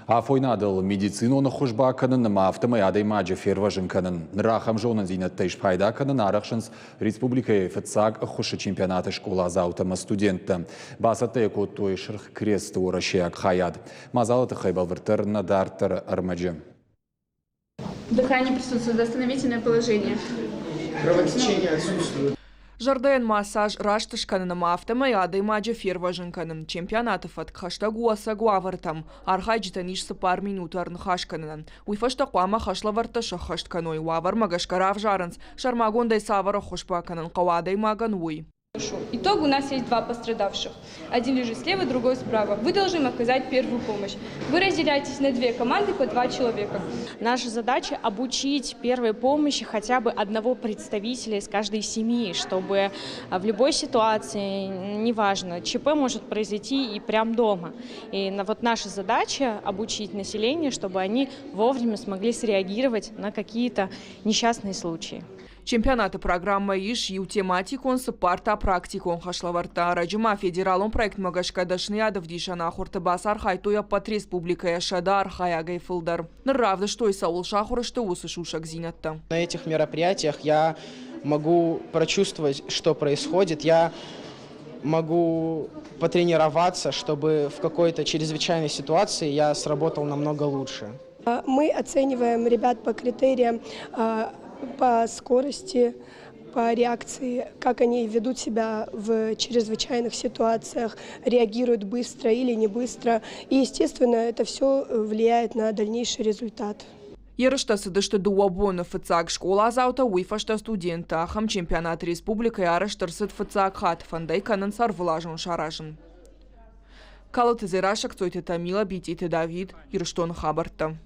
Афойнадыл медициноны хужба канын, мафтымы адаймаджы ферважын канын. Нырахам жонын зинеттэйш пайда канын, арақшынс республикай фытсаг хушы чемпионаты школа заутымы студентті. Басатты көттой шырх кресті орашияк хаяд. Мазалыты хайбалвыртыр надартыр армаджы. Дыхание присутствует, остановительное положение. Кровотечение отсутствует. Жарден массаж раштышканын мафтымы адаймаджы ферважын канын. Чемпионаты фаткхашта гуаса гуавартам. Архайджитан ишсы пар минутарын хашканын. Уйфашта қуама хашлаварта шахаштканой. Уавар магашкарав жарынс. Шармагондай савара хушпаканын қауадай маган уй. Итог: у нас есть два пострадавших. Один лежит слева, другой справа. Вы должны им оказать первую помощь. Вы разделяетесь на две команды по 2 человека. Наша задача — обучить первой помощи хотя бы одного представителя из каждой семьи, чтобы в любой ситуации, неважно, ЧП может произойти и прямо дома. И вот наша задача — обучить население, чтобы они вовремя смогли среагировать на какие-то несчастные случаи. Чемпионаты программы иш ю тематикон сапарта практикон хашлаварта. Раджима федералон проект магашкадашны ядов дишана хурты басар хайтуя под республикая шадар хаягай фылдар. Нравда что и саул шахура, что усышушак зинатта. На этих мероприятиях я могу прочувствовать, что происходит. Я могу потренироваться, чтобы в какой-то чрезвычайной ситуации я сработал намного лучше. Мы оцениваем ребят по критериям, по скорости, по реакции, как они ведут себя в чрезвычайных ситуациях, реагируют быстро или не быстро. И, естественно, это все влияет на дальнейший результат. Ярыштасы дышты дуабоны фыцак школа азаута уйфашта студента. Ахам чемпионат республика ярыштырсыт фыцак хат фандай канын сарвылажын шаражын. Калыты зерашак цойты Тамила, бититы Давид, Ярыштон хабарта.